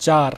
4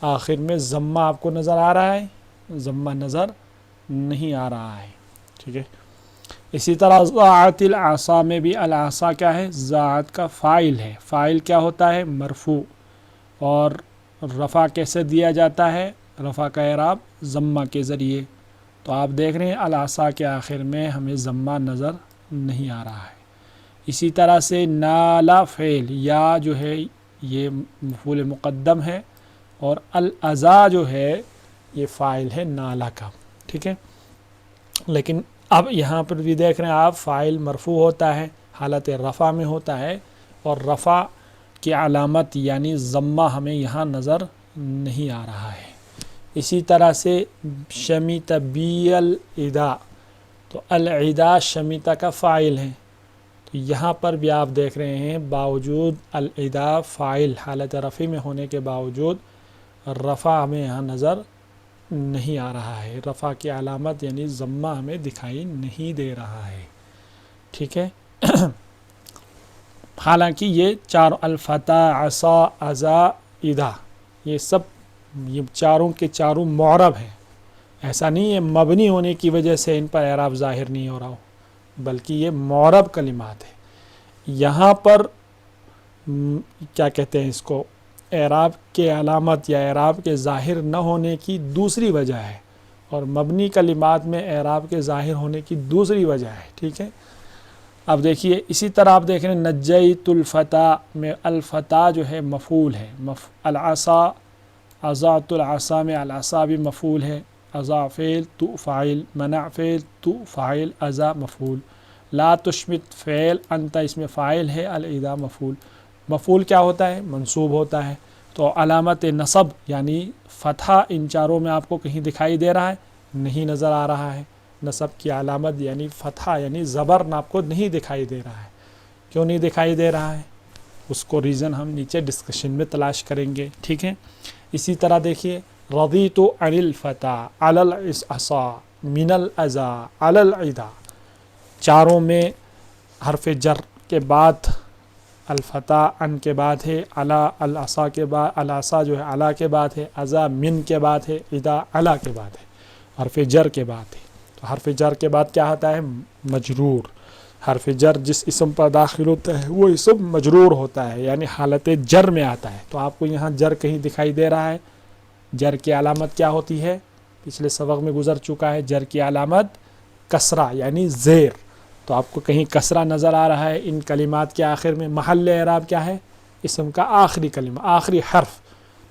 آخر میں ضمہ آپ کو نظر آ رہا ہے؟ ضمہ نظر نہیں آ رہا ہے، ٹھیک ہے۔ اسی طرح ضاعت العصا میں بھی العصا کیا ہے؟ ضاعت کا فاعل ہے، فاعل کیا ہوتا ہے؟ مرفوع، اور رفع کیسے دیا جاتا ہے؟ رفع کا اعراب ضمہ کے ذریعے۔ تو آپ دیکھ رہے ہیں العصا کے آخر میں ہمیں ضمہ نظر نہیں آ رہا ہے۔ اسی طرح سے نالا فعل، یا جو ہے یہ مفعول مقدم ہے، اور الازا جو ہے یہ فاعل ہے نالا کا، ٹھیک ہے۔ لیکن اب یہاں پر بھی دیکھ رہے ہیں آپ، فاعل مرفوع ہوتا ہے، حالت رفع میں ہوتا ہے، اور رفع کی علامت یعنی ضمہ ہمیں یہاں نظر نہیں آ رہا ہے۔ اسی طرح سے شمیت بی العدا، تو العدا شمیتا کا فاعل ہے، تو یہاں پر بھی آپ دیکھ رہے ہیں باوجود العدا فاعل حالت رفع میں ہونے کے باوجود رفع ہمیں یہاں نظر نہیں آ رہا ہے، رفع کی علامت یعنی ضمہ ہمیں دکھائی نہیں دے رہا ہے، ٹھیک ہے۔ حالانکہ یہ چار الفتح، عصا، ازا، ادا، یہ سب یہ چاروں کے چاروں معرب ہیں، ایسا نہیں ہے مبنی ہونے کی وجہ سے ان پر اعراب ظاہر نہیں ہو رہا ہو، بلکہ یہ معرب کلمات ہے۔ یہاں پر کیا کہتے ہیں اس کو، اعراب کے علامت یا اعراب کے ظاہر نہ ہونے کی دوسری وجہ ہے، اور مبنی کلمات میں اعراب کے ظاہر ہونے کی دوسری وجہ ہے، ٹھیک ہے۔ اب دیکھیے اسی طرح آپ دیکھ رہے ہیں نجیت الفتح میں الفتح جو ہے مفعول ہے، العصا، اضاعت العصا میں العصا بھی مفعول ہے، اضاع فعل، تو فاعل، منع فعل، تو فاعل، ازا مفعول، لا تشمت فعل، انت اس میں فاعل ہے، العدا مفعول۔ مفعول کیا ہوتا ہے؟ منصوب ہوتا ہے، تو علامت نصب یعنی فتحہ ان چاروں میں آپ کو کہیں دکھائی دے رہا ہے؟ نہیں نظر آ رہا ہے۔ نصب کی علامت یعنی فتحہ یعنی زبر آپ کو نہیں دکھائی دے رہا ہے۔ کیوں نہیں دکھائی دے رہا ہے؟ اس کو ریزن ہم نیچے ڈسکشن میں تلاش کریں گے، ٹھیک ہے۔ اسی طرح دیکھیے رضیت عن الفتح، علی العصا، من الازا، علی العدا، چاروں میں حرف جر کے بعد الفتح ان کے بعد ہے، علا العصا کے بعد، العصا جو ہے علا کے بعد ہے، ازا من کے بعد ہے، ادا علا کے بعد ہے، حرف جر کے بعد ہے۔ تو حرف جر کے بعد کیا ہوتا ہے؟ مجرور۔ حرف جر جس اسم پر داخل ہوتا ہے وہ اسم مجرور ہوتا ہے، یعنی حالت جر میں آتا ہے۔ تو آپ کو یہاں جر کہیں دکھائی دے رہا ہے؟ جر کی علامت کیا ہوتی ہے؟ پچھلے سبق میں گزر چکا ہے، جر کی علامت کسرہ یعنی زیر۔ تو آپ کو کہیں کسرہ نظر آ رہا ہے ان کلمات کے آخر میں؟ محل اعراب کیا ہے؟ اسم کا آخری کلمہ، آخری حرف۔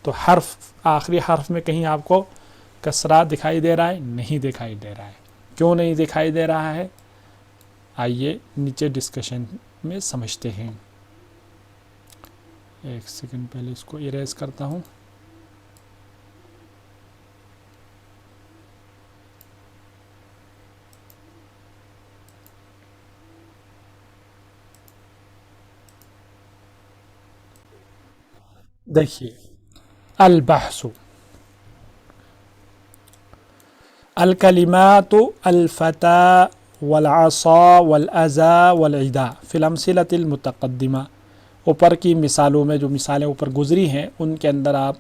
تو حرف، آخری حرف میں کہیں آپ کو کسرہ دکھائی دے رہا ہے؟ نہیں دکھائی دے رہا ہے۔ کیوں نہیں دکھائی دے رہا ہے؟ آئیے نیچے ڈسکشن میں سمجھتے ہیں۔ ایک سیکنڈ پہلے اس کو اریز کرتا ہوں۔ دیکھیے البحث، الکلمات الفتح والعصا والازا والعدا فی الامثلۃ المتقدمہ، اوپر کی مثالوں میں جو مثالیں اوپر گزری ہیں ان کے اندر آپ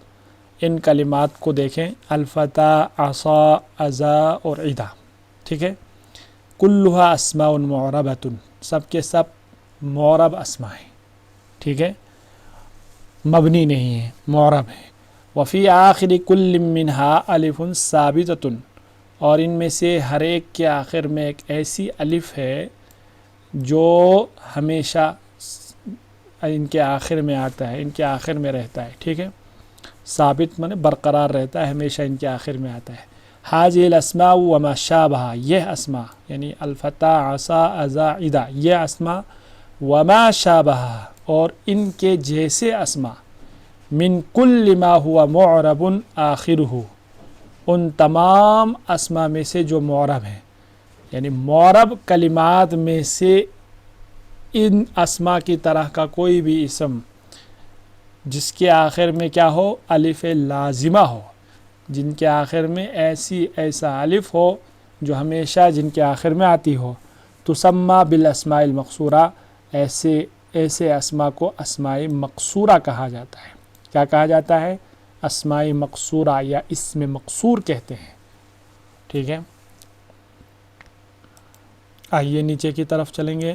ان کلمات کو دیکھیں، الفتح، عصا، ازا اور عدا، ٹھیک ہے۔ کلھا اسماء معربۃ، سب کے سب معرب اسماء ہیں، ٹھیک ہے، مبنی نہیں ہے، معرب ہے۔ وفی آخر کل منہا الف ثابتۃ، اور ان میں سے ہر ایک کے آخر میں ایک ایسی الف ہے جو ہمیشہ ان کے آخر میں آتا ہے، ان کے آخر میں رہتا ہے، ٹھیک ہے۔ ثابت مانے برقرار رہتا ہے، ہمیشہ ان کے آخر میں آتا ہے۔ حاذی الاسماء وما شابہ، یہ اسماء یعنی الفتح، عصا، ازا، عدا، یہ اسماء، وما شابہ اور ان کے جیسے اسماء، من کل ما ہوا معرب آخرہ، ان تمام اسماء میں سے جو معرب ہیں، یعنی معرب کلمات میں سے ان اسماء کی طرح کا کوئی بھی اسم جس کے آخر میں کیا ہو؟ الف لازمہ ہو، جن کے آخر میں ایسا الف ہو جو ہمیشہ جن کے آخر میں آتی ہو، تسمى بالاسماء المقصورہ، ایسے اسماء کو اسماء مقصورہ کہا جاتا ہے۔ کیا کہا جاتا ہے؟ اسماء مقصورہ یا اسم مقصور کہتے ہیں. ٹھیک ہے، آئیے نیچے کی طرف چلیں گے.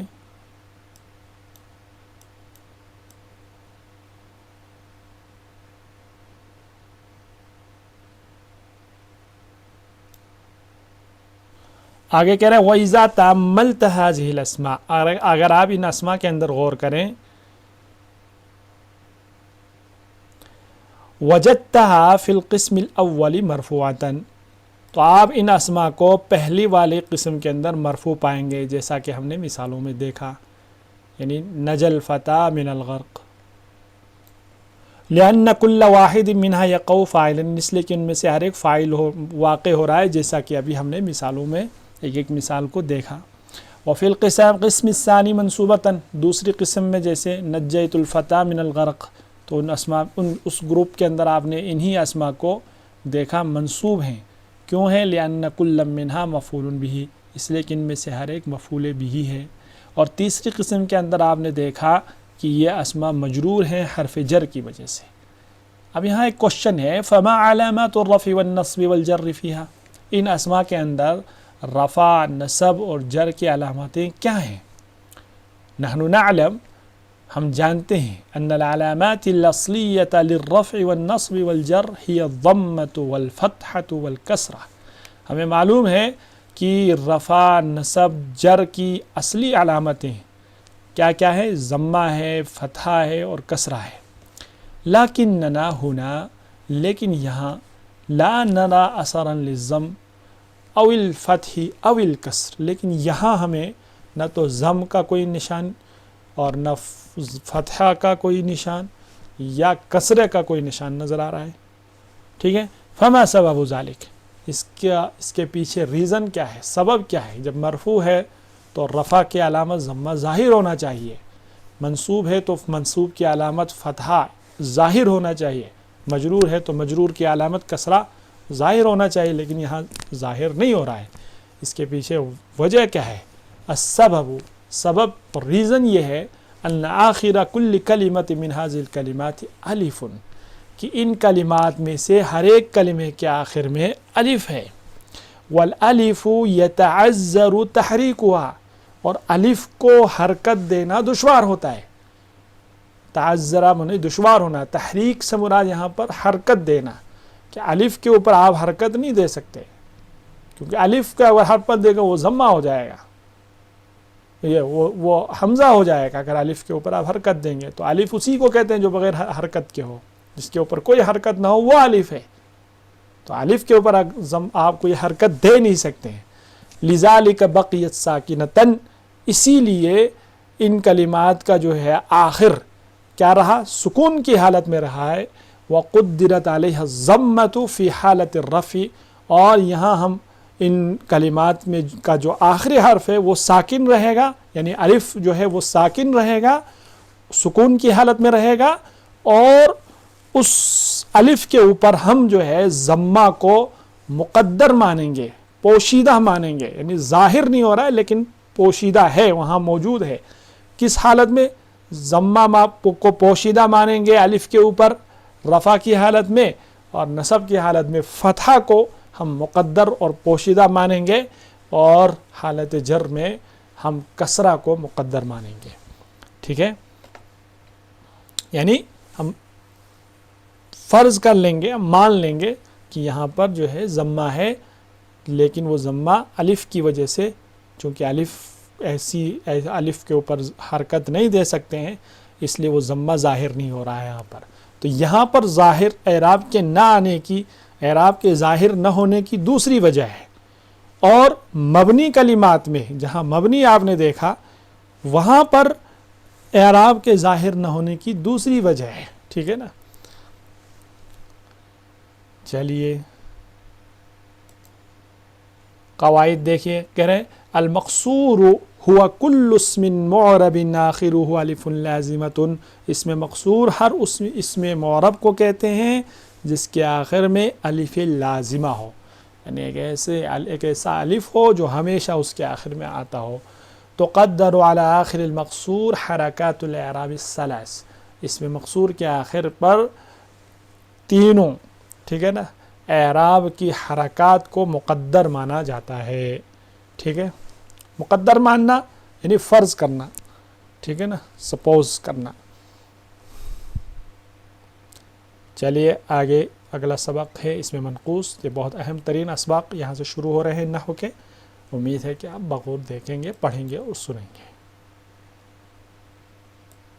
آگے کہہ رہے ہیں وَإِذَا تَأَمَّلْتَ هَذِهِ الْأَسْمَاء، اگر آپ ان اسماء کے اندر غور کریں، وَجَدْتَهَا فِي الْقِسْمِ الْأَوَّلِ مَرْفُوعَةً، تو آپ ان اسماء کو پہلی والے قسم کے اندر مرفوع پائیں گے، جیسا کہ ہم نے مثالوں میں دیکھا، یعنی نجا الفتى من الغرق، لأن كل واحد منها يقع فاعلا، اس لیے کہ ان میں سے ہر ایک فاعل واقع ہو رہا ہے، جیسا کہ ابھی ہم نے مثالوں میں ایک ایک مثال کو دیکھا. وفی القسم الثانی منصوبتاً، دوسری قسم میں جیسے نجیت الفتى من الغرق، تو ان اسماء اس گروپ کے اندر آپ نے انہی اسماء کو دیکھا منصوب ہیں. کیوں ہے؟ لأن كل منها مفعول به، اس لیے کہ ان میں سے ہر ایک مفعول به ہے. اور تیسری قسم کے اندر آپ نے دیکھا کہ یہ اسماء مجرور ہیں حرف جر کی وجہ سے. اب یہاں ایک کوشچن ہے، فما علامات الرفع والنصب والجر فيها، ان اسماء کے اندر رفع، نصب اور جر کی علامتیں کیا ہیں؟ نحن نعلم، ہم جانتے ہیں، ان العلامات الاصلیة للرفع والنصب والجر هي الضمة والفتحة والکسرہ، ہمیں معلوم ہے کہ رفع، نصب، جر کی اصلی علامتیں کیا کیا ہے؟ ضمہ ہے، فتحہ ہے اور کسرہ ہے. لیکننا ہنا، لیکن یہاں لا نرى اثرا للضم او الفتح او الکسر، لیکن یہاں ہمیں نہ تو ضم کا کوئی نشان اور نہ فتحہ کا کوئی نشان یا کسرے کا کوئی نشان نظر آ رہا ہے. ٹھیک ہے، فما سبب ذالک، اس کے پیچھے ریزن کیا ہے، سبب کیا ہے؟ جب مرفوع ہے تو رفع کی علامت ضمہ ظاہر ہونا چاہیے، منصوب ہے تو منصوب کی علامت فتحہ ظاہر ہونا چاہیے، مجرور ہے تو مجرور کی علامت کسرہ ظاہر ہونا چاہیے، لیکن یہاں ظاہر نہیں ہو رہا ہے. اس کے پیچھے وجہ کیا ہے؟ السبب، سبب ریزن یہ ہے، ان آخر کل کلمۃ من هذه الکلمات الف، کہ ان کلمات میں سے ہر ایک کلمے کے آخر میں الف ہے. والالف یتعذر تحریکها، اور الف کو حرکت دینا دشوار ہوتا ہے. تعذرہ معنی دشوار ہونا، تحریک سے مراد یہاں پر حرکت دینا، کہ الف کے اوپر آپ حرکت نہیں دے سکتے، کیونکہ الف کا اگر حرکت دے گا وہ ضمہ ہو جائے گا، وہ حمزہ ہو جائے گا. اگر الف کے اوپر آپ حرکت دیں گے تو الف اسی کو کہتے ہیں جو بغیر حرکت کے ہو، جس کے اوپر کوئی حرکت نہ ہو وہ الف ہے. تو الف کے اوپر آپ کوئی حرکت دے نہیں سکتے ہیں. لذالک بقیت ساکنتن، اسی لیے ان کلمات کا جو ہے آخر کیا رہا؟ سکون کی حالت میں رہا ہے. وقدرت علیہ الضمۃ فی حالت الرفع، اور یہاں ہم ان کلمات میں کا جو آخری حرف ہے وہ ساکن رہے گا، یعنی الف جو ہے وہ ساکن رہے گا، سکون کی حالت میں رہے گا، اور اس الف کے اوپر ہم جو ہے ضمہ کو مقدر مانیں گے، پوشیدہ مانیں گے، یعنی ظاہر نہیں ہو رہا ہے لیکن پوشیدہ ہے، وہاں موجود ہے. کس حالت میں؟ ضمہ کو پوشیدہ مانیں گے الف کے اوپر رفع کی حالت میں، اور نصب کی حالت میں فتحہ کو ہم مقدر اور پوشیدہ مانیں گے، اور حالت جر میں ہم کسرہ کو مقدر مانیں گے. ٹھیک ہے، یعنی ہم فرض کر لیں گے، مان لیں گے کہ یہاں پر جو ہے ضمہ ہے، لیکن وہ ضمہ الف کی وجہ سے، چونکہ الف کے اوپر حرکت نہیں دے سکتے ہیں، اس لیے وہ ضمہ ظاہر نہیں ہو رہا ہے یہاں پر. تو یہاں پر ظاہر اعراب کے نہ آنے کی، اعراب کے ظاہر نہ ہونے کی دوسری وجہ ہے. اور مبنی کلمات میں جہاں مبنی آپ نے دیکھا، وہاں پر اعراب کے ظاہر نہ ہونے کی دوسری وجہ ہے. ٹھیک ہے نا؟ چلیے قواعد دیکھیے. کہہ رہے المقصور ہوا کل اسم معرب آخرہ الف لازمۃ، اسم مقصور ہر اسم معرب کو کہتے ہیں جس کے آخر میں الف لازمہ ہو، یعنی ایک ایسا الف ہو جو ہمیشہ اس کے آخر میں آتا ہو. تقدر علی آخر المقصور حرکات الاعراب الثلاث، اسم مقصور کے آخر پر تینوں ٹھیک ہے نا اعراب کی حرکات کو مقدر مانا جاتا ہے. ٹھیک ہے, مقدر ماننا یعنی فرض کرنا, ٹھیک ہے نا, سپوز کرنا. چلیے آگے اگلا سبق ہے اس میں منقوص. یہ بہت اہم ترین اسباق یہاں سے شروع ہو رہے ہیں نحو کے. امید ہے کہ آپ بغور دیکھیں گے, پڑھیں گے اور سنیں گے.